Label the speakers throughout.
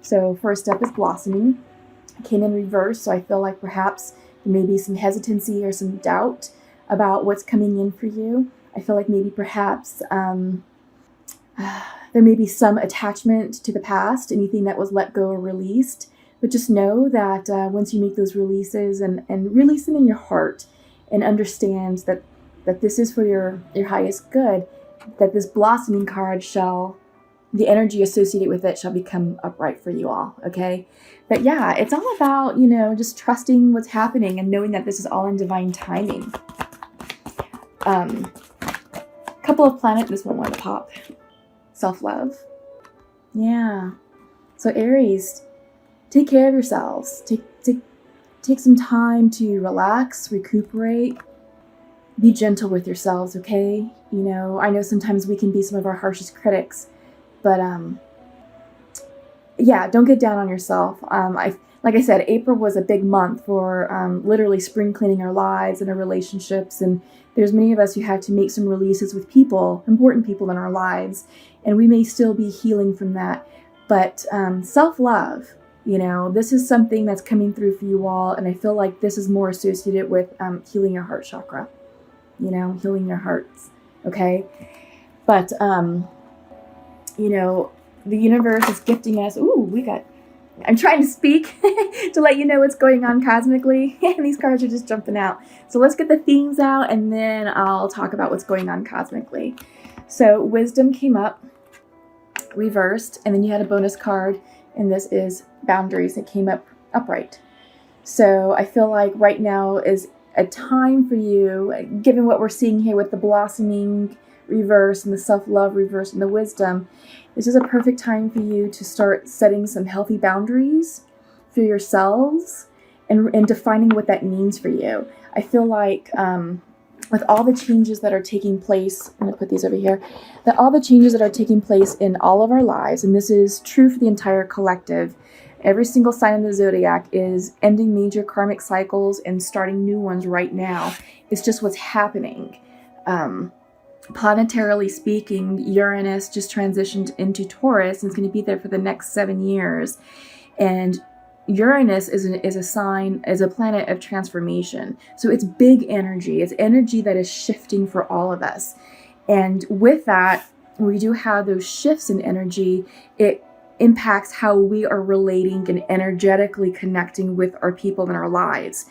Speaker 1: So first step is blossoming. It came in reverse, so I feel like perhaps there may be some hesitancy or some doubt about what's coming in for you. I feel like maybe perhaps there may be some attachment to the past, anything that was let go or released. But just know that once you make those releases and release them in your heart and understand that this is for your highest good, that this blossoming card the energy associated with it shall become upright for you all, okay? But yeah, it's all about, just trusting what's happening and knowing that this is all in divine timing. Couple of planet, this one wanted to pop. Self-love. Yeah. So Aries, take care of yourselves. Take some time to relax, recuperate, be gentle with yourselves, okay? I know sometimes we can be some of our harshest critics, but yeah, don't get down on yourself. Like I said, April was a big month for literally spring cleaning our lives and our relationships, and there's many of us who had to make some releases with people, important people in our lives, and we may still be healing from that. But self-love, this is something that's coming through for you all, and I feel like this is more associated with healing your heart chakra, healing your hearts, okay? But, the universe is gifting us, I'm trying to speak to let you know what's going on cosmically, and these cards are just jumping out. So let's get the themes out, and then I'll talk about what's going on cosmically. So wisdom came up, reversed, and then you had a bonus card, and this is boundaries that came up upright. So I feel like right now is a time for you, given what we're seeing here with the blossoming reverse and the self-love reverse and the wisdom, this is a perfect time for you to start setting some healthy boundaries for yourselves and defining what that means for you. I feel like with all the changes that are taking place, I'm going to put these over here, that all the changes that are taking place in all of our lives, and this is true for the entire collective, every single sign in the zodiac is ending major karmic cycles and starting new ones right now. It's just what's happening. Planetarily speaking, Uranus just transitioned into Taurus and it's going to be there for the next 7 years. And Uranus is a planet of transformation. So it's big energy. It's energy that is shifting for all of us. And with that, we do have those shifts in energy. It impacts how we are relating and energetically connecting with our people in our lives.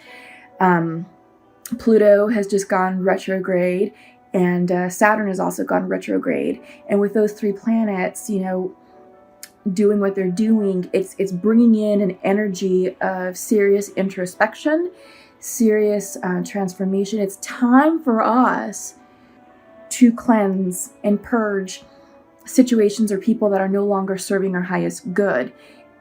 Speaker 1: Pluto has just gone retrograde, and Saturn has also gone retrograde. And with those 3 planets, doing what they're doing, it's bringing in an energy of serious introspection, serious transformation. It's time for us to cleanse and purge situations or people that are no longer serving our highest good.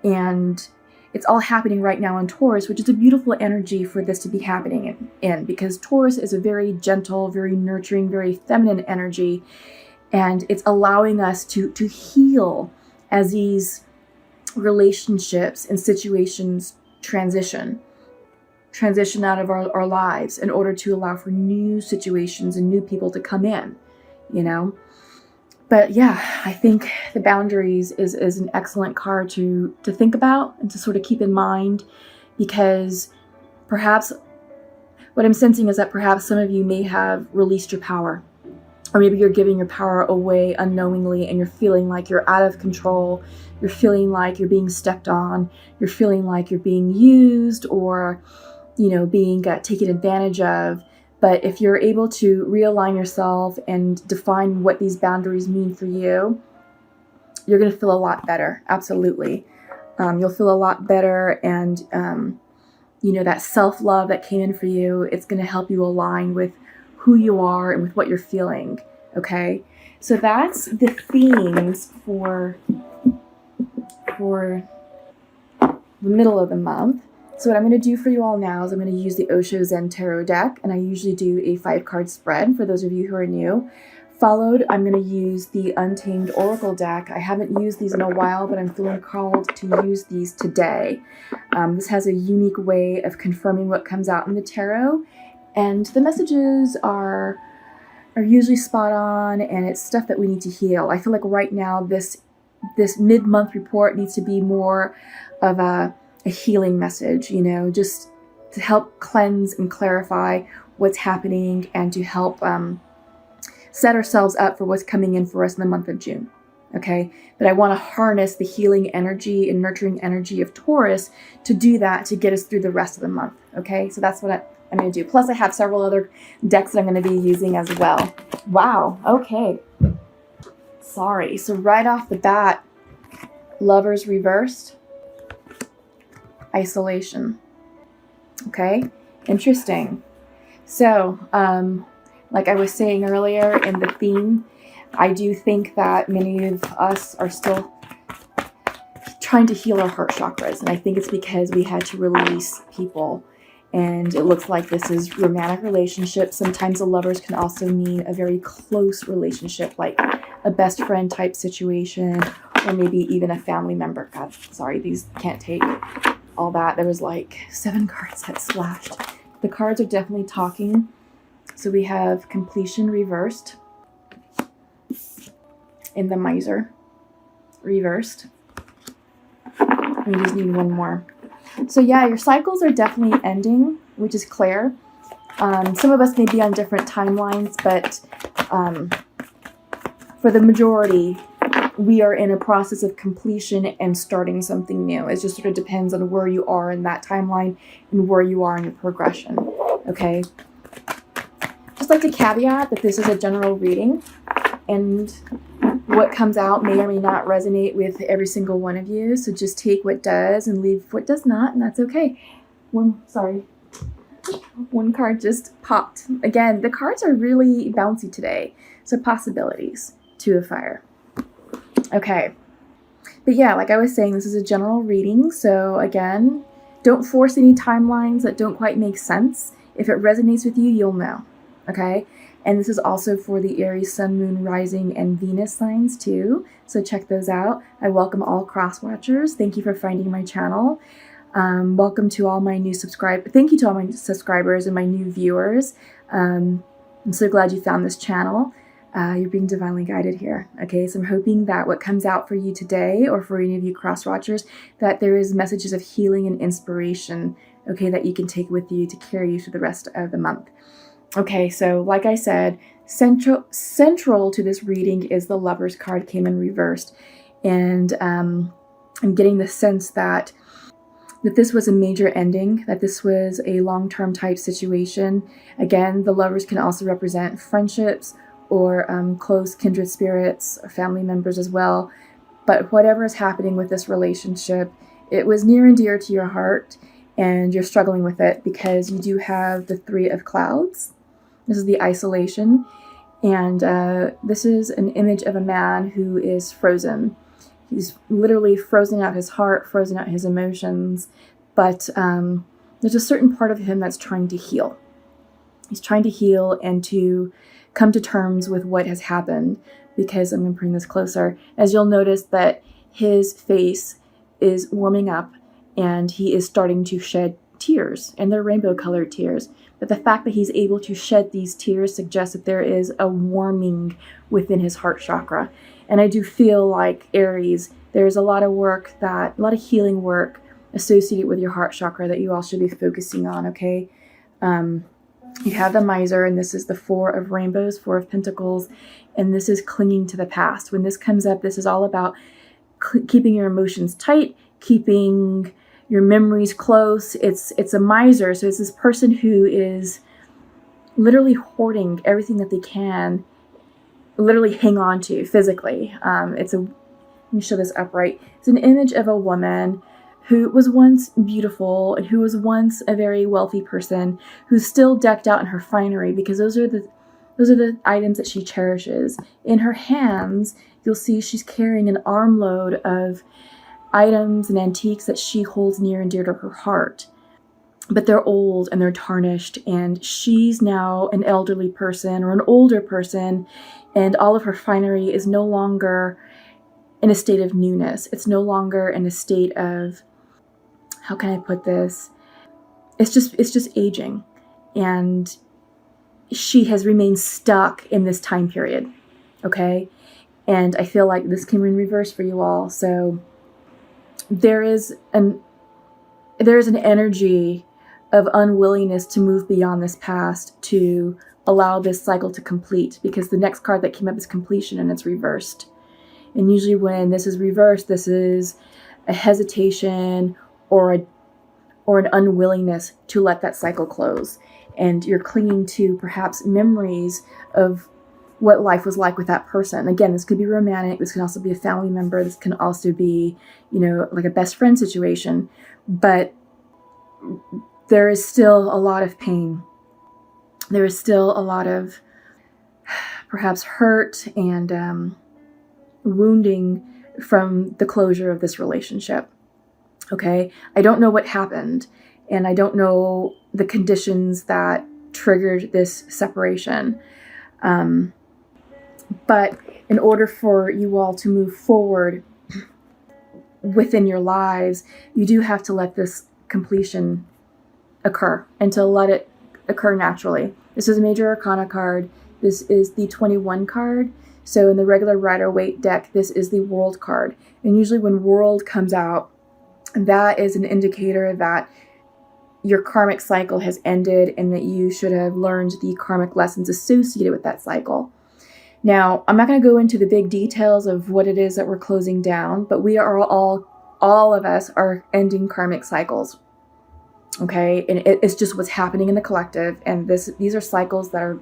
Speaker 1: And it's all happening right now in Taurus, which is a beautiful energy for this to be happening in, because Taurus is a very gentle, very nurturing, very feminine energy. And it's allowing us to heal as these relationships and situations transition out of our lives in order to allow for new situations and new people to come in, But yeah, I think the boundaries is an excellent card to think about and to sort of keep in mind, because perhaps what I'm sensing is that perhaps some of you may have released your power, or maybe you're giving your power away unknowingly and you're feeling like you're out of control. You're feeling like you're being stepped on. You're feeling like you're being used or, being taken advantage of. But if you're able to realign yourself and define what these boundaries mean for you, you're going to feel a lot better. Absolutely. You'll feel a lot better. And, that self-love that came in for you, it's going to help you align with who you are and with what you're feeling. Okay. So that's the themes for the middle of the month. So what I'm going to do for you all now is I'm going to use the Osho Zen Tarot deck, and I usually do a 5-card spread for those of you who are new. Followed, I'm going to use the Untamed Oracle deck. I haven't used these in a while, but I'm feeling called to use these today. This has a unique way of confirming what comes out in the tarot, and the messages are usually spot on, and it's stuff that we need to heal. I feel like right now this this mid-month report needs to be more of a healing message, just to help cleanse and clarify what's happening and to help set ourselves up for what's coming in for us in the month of June. Okay, but I want to harness the healing energy and nurturing energy of Taurus to do that, to get us through the rest of the month. Okay, so that's what I'm going to do. Plus I have several other decks that I'm going to be using as well. Wow, okay. Sorry. So right off the bat, Lovers reversed, isolation. Okay, interesting. So, like I was saying earlier in the theme, I do think that many of us are still trying to heal our heart chakras. And I think it's because we had to release people. And it looks like this is romantic relationships. Sometimes the lovers can also mean a very close relationship, like a best friend type situation, or maybe even a family member. God, sorry, these can't take all that. There was like 7 cards that splashed. The cards are definitely talking. So we have completion reversed, in the miser reversed. We just need one more. So yeah, your cycles are definitely ending, which is clear. Some of us may be on different timelines, but for the majority, we are in a process of completion and starting something new. It just sort of depends on where you are in that timeline and where you are in your progression. Okay. Just like to caveat that this is a general reading, and what comes out may or may not resonate with every single one of you. So just take what does and leave what does not, and that's okay. One card just popped. Again, the cards are really bouncy today. So possibilities. 2 of fire. Okay. But yeah, like I was saying, this is a general reading. So again, don't force any timelines that don't quite make sense. If it resonates with you, you'll know. Okay. And this is also for the Aries, Sun, Moon, Rising, and Venus signs too. So check those out. I welcome all cross watchers. Thank you for finding my channel. Welcome to all my new subscribers. Thank you to all my subscribers and my new viewers. I'm so glad you found this channel. You're being divinely guided here. Okay, so I'm hoping that what comes out for you today, or for any of you cross watchers, that there is messages of healing and inspiration, okay, that you can take with you to carry you through the rest of the month. Okay, so like I said, central to this reading is the Lovers card came in reversed. And I'm getting the sense that this was a major ending, that this was a long-term type situation. Again, the Lovers can also represent friendships or close kindred spirits, or family members as well. But whatever is happening with this relationship, it was near and dear to your heart, and you're struggling with it because you do have the 3 of Clouds. This is the isolation, and this is an image of a man who is frozen. He's literally frozen out his heart, frozen out his emotions, but there's a certain part of him that's trying to heal. He's trying to heal and to come to terms with what has happened, because I'm going to bring this closer. As you'll notice that his face is warming up and he is starting to shed tears, and they're rainbow-colored tears. But the fact that he's able to shed these tears suggests that there is a warming within his heart chakra. And I do feel like, Aries, there's a lot of healing work associated with your heart chakra that you all should be focusing on, okay? You have the miser, and this is the 4 of rainbows, 4 of pentacles, and this is clinging to the past. When this comes up, this is all about keeping your emotions tight, keeping your memories close. It's a miser, so it's this person who is literally hoarding everything that they can literally hang on to physically. Let me show this upright. It's an image of a woman who was once beautiful and who was once a very wealthy person, who's still decked out in her finery, because those are the items that she cherishes. In her hands, you'll see she's carrying an armload of items and antiques that she holds near and dear to her heart. But they're old and they're tarnished, and she's now an elderly person or an older person, and all of her finery is no longer in a state of newness. It's no longer in a state of, how can I put this? It's just aging, and she has remained stuck in this time period, okay? And I feel like this came in reverse for you all. So there is an energy of unwillingness to move beyond this past, to allow this cycle to complete, because the next card that came up is completion, and it's reversed. And usually when this is reversed, this is a hesitation or an unwillingness to let that cycle close. And you're clinging to perhaps memories of what life was like with that person. Again, this could be romantic. This can also be a family member. This can also be, like a best friend situation. But there is still a lot of pain. There is still a lot of perhaps hurt and wounding from the closure of this relationship. Okay? I don't know what happened, and I don't know the conditions that triggered this separation. But in order for you all to move forward within your lives, you do have to let this completion occur and to let it occur naturally. This is a major arcana card. This is the 21 card. So in the regular Rider-Waite deck, this is the World card. And usually when World comes out, that is an indicator that your karmic cycle has ended and that you should have learned the karmic lessons associated with that cycle. Now, I'm not going to go into the big details of what it is that we're closing down, but we are all of us are ending karmic cycles. Okay? And it's just what's happening in the collective. And these are cycles that are,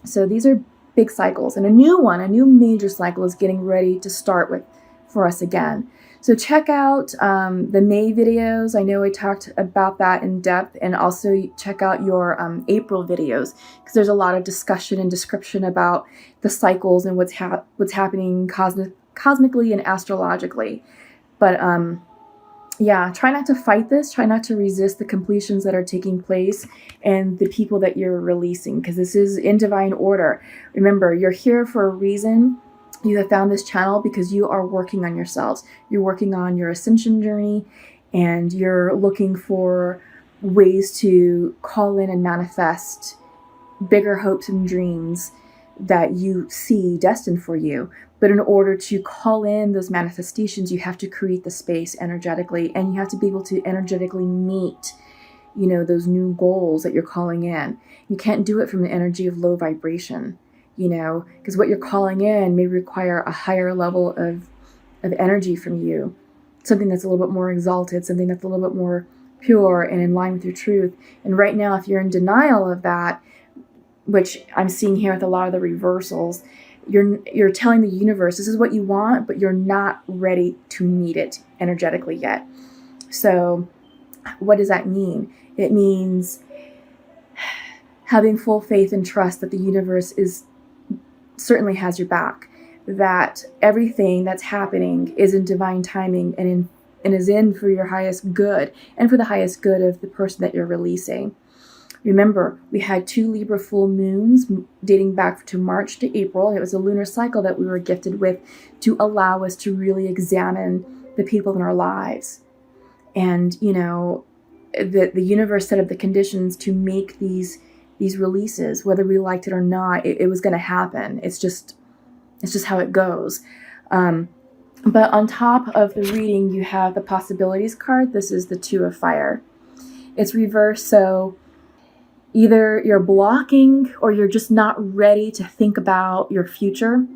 Speaker 1: so these are big cycles. And a new major cycle is getting ready to start with for us again. So check out the May videos. I know I talked about that in depth, and also check out your April videos, because there's a lot of discussion and description about the cycles and what's happening cosmically and astrologically. But yeah, try not to fight this. Try not to resist the completions that are taking place and the people that you're releasing, because this is in divine order. Remember, you're here for a reason. You have found this channel because you are working on yourselves. You're working on your ascension journey, and you're looking for ways to call in and manifest bigger hopes and dreams that you see destined for you. But in order to call in those manifestations, you have to create the space energetically, and you have to be able to energetically meet, those new goals that you're calling in. You can't do it from an energy of low vibration. Because what you're calling in may require a higher level of energy from you, something that's a little bit more exalted, something that's a little bit more pure and in line with your truth. And right now, if you're in denial of that, which I'm seeing here with a lot of the reversals, you're telling the universe this is what you want, but you're not ready to meet it energetically yet. So what does that mean? It means having full faith and trust that the universe certainly has your back, that everything that's happening is in divine timing and is in for your highest good and for the highest good of the person that you're releasing. Remember, we had 2 Libra full moons dating back to March to April. It was a lunar cycle that we were gifted with to allow us to really examine the people in our lives. And, the universe set up the conditions to make these releases, whether we liked it or not. It was going to happen. It's just how it goes. But on top of the reading, you have the possibilities card. This is the 2 of fire. It's reversed, so either you're blocking or you're just not ready to think about your future.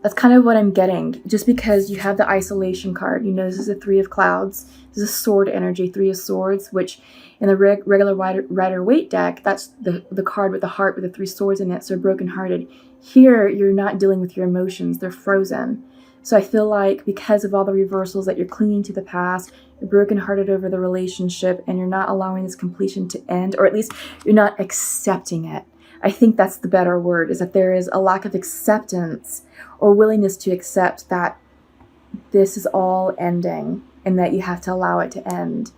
Speaker 1: That's kind of what I'm getting. Just because you have the isolation card, this is a 3 of clouds. This is sword energy, 3 of swords, which in the regular Rider-Waite deck, that's the card with the heart with the 3 swords in it, so brokenhearted. Here, you're not dealing with your emotions. They're frozen. So I feel like because of all the reversals that you're clinging to the past, you're brokenhearted over the relationship, and you're not allowing this completion to end, or at least you're not accepting it. I think that's the better word, is that there is a lack of acceptance or willingness to accept that this is all ending and that you have to allow it to end.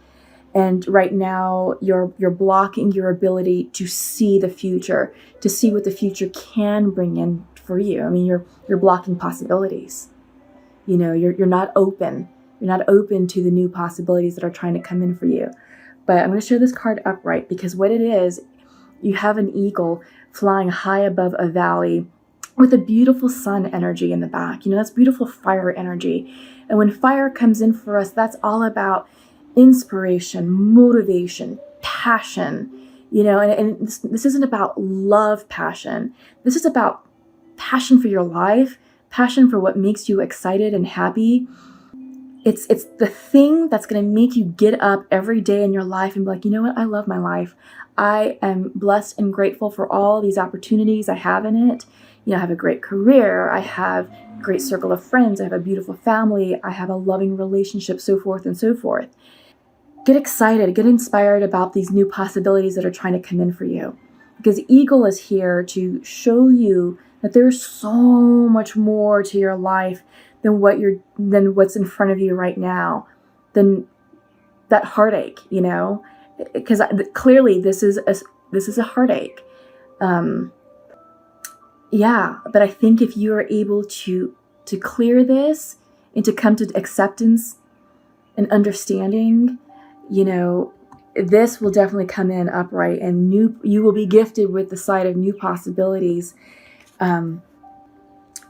Speaker 1: And right now, you're blocking your ability to see the future, to see what the future can bring in for you. I mean, you're blocking possibilities. You're not open. You're not open to the new possibilities that are trying to come in for you. But I'm going to show this card upright, because what it is, you have an eagle flying high above a valley, with a beautiful sun energy in the back. That's beautiful fire energy. And when fire comes in for us, that's all about inspiration, motivation, passion, and this isn't about love passion. This is about passion for your life, passion for what makes you excited and happy. It's the thing that's going to make you get up every day in your life and be like, you know what? I love my life. I am blessed and grateful for all these opportunities I have in it. I have a great career. I have a great circle of friends. I have a beautiful family. I have a loving relationship, so forth and so forth. Get excited, get inspired about these new possibilities that are trying to come in for you. Because Eagle is here to show you that there's so much more to your life than what's in front of you right now, than that heartache, because clearly this is a heartache. But I think if you are able to clear this and to come to acceptance and understanding, this will definitely come in upright, and you will be gifted with the sight of new possibilities for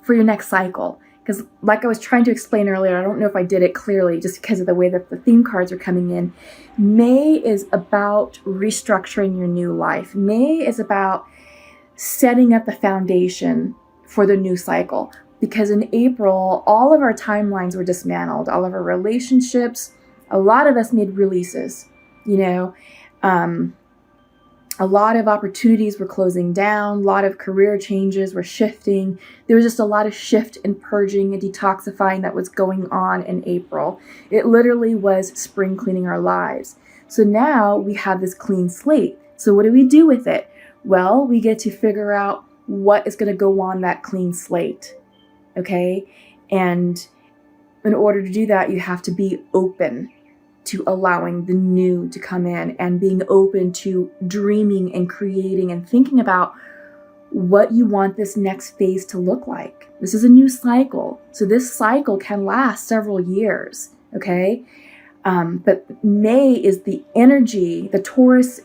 Speaker 1: your next cycle. Because like I was trying to explain earlier, I don't know if I did it clearly just because of the way that the theme cards are coming in. May is about restructuring your new life. May is about setting up the foundation for the new cycle. Because in April, all of our timelines were dismantled. All of our relationships, a lot of us made releases, a lot of opportunities were closing down. A lot of career changes were shifting. There was just a lot of shift and purging and detoxifying that was going on in April. It literally was spring cleaning our lives. So now we have this clean slate. So what do we do with it? Well, we get to figure out what is going to go on that clean slate. Okay? And in order to do that, you have to be open to allowing the new to come in, and being open to dreaming and creating and thinking about what you want this next phase to look like. This is a new cycle. So this cycle can last several years, okay? But May is the energy, the Taurus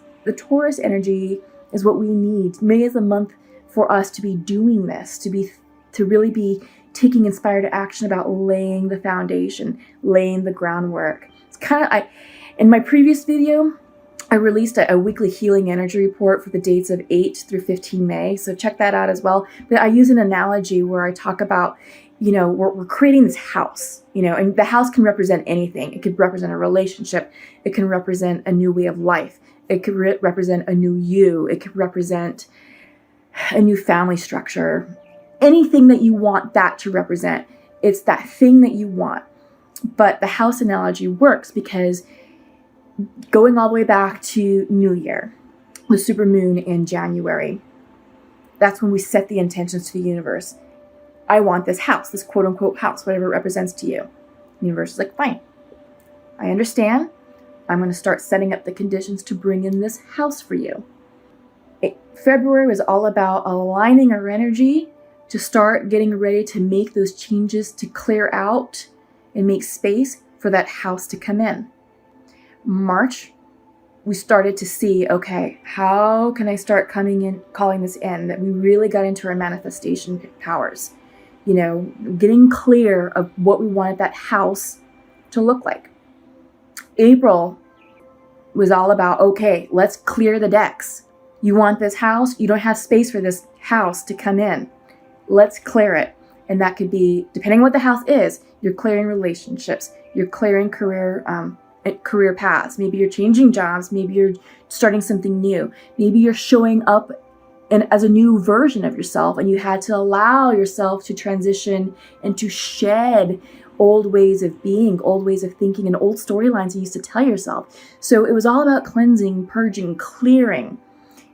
Speaker 1: energy is what we need. May is a month for us to be doing this, to really be taking inspired action about laying the foundation, laying the groundwork. In my previous video, I released a weekly healing energy report for the dates of 8 through 15 May. So check that out as well. But I use an analogy where I talk about, we're creating this house, and the house can represent anything. It could represent a relationship. It can represent a new way of life. It could represent a new you. It could represent a new family structure. Anything that you want that to represent. It's that thing that you want. But the house analogy works because going all the way back to New Year, the supermoon in January, that's when we set the intentions to the universe. I want this house, this quote unquote house, whatever it represents to you. The universe is like, fine, I understand. I'm going to start setting up the conditions to bring in this house for you. February was all about aligning our energy to start getting ready to make those changes, to clear out and make space for that house to come in. March, we started to see, okay, how can I start calling this in? That we really got into our manifestation powers, getting clear of what we wanted that house to look like. April was all about, okay, let's clear the decks. You want this house? You don't have space for this house to come in. Let's clear it. And that could be, depending on what the house is, you're clearing relationships, you're clearing career paths. Maybe you're changing jobs. Maybe you're starting something new. Maybe you're showing up as a new version of yourself, and you had to allow yourself to transition and to shed old ways of being, old ways of thinking, and old storylines you used to tell yourself. So it was all about cleansing, purging, clearing.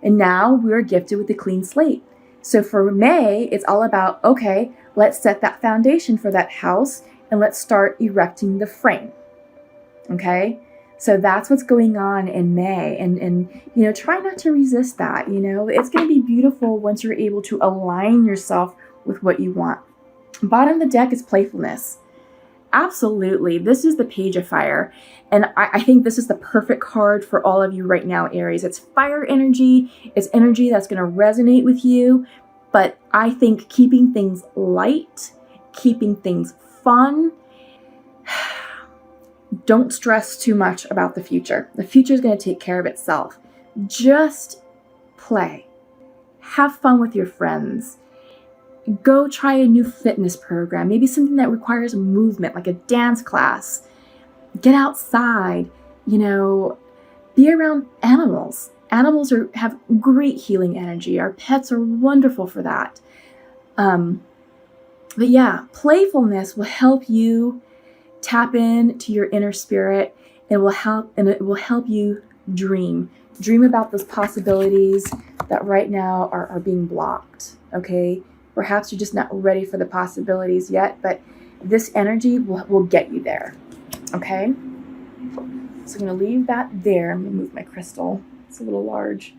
Speaker 1: And now we're gifted with a clean slate. So for May, it's all about, okay, let's set that foundation for that house and let's start erecting the frame. Okay? So that's what's going on in May. And try not to resist that. It's going to be beautiful once you're able to align yourself with what you want. Bottom of the deck is playfulness. Absolutely. This is the Page of Fire. And I think this is the perfect card for all of you right now, Aries. It's fire energy. It's energy that's going to resonate with you. But I think keeping things light, keeping things fun, don't stress too much about the future. The future is going to take care of itself. Just play. Have fun with your friends. Go try a new fitness program, maybe something that requires movement, like a dance class. Get outside, be around animals. Animals have great healing energy. Our pets are wonderful for that. But yeah, playfulness will help you tap into your inner spirit. It will help you dream. Dream about those possibilities that right now are being blocked, okay? Perhaps you're just not ready for the possibilities yet, but this energy will get you there, okay? So I'm going to leave that there. I'm going to move my crystal. It's a little large.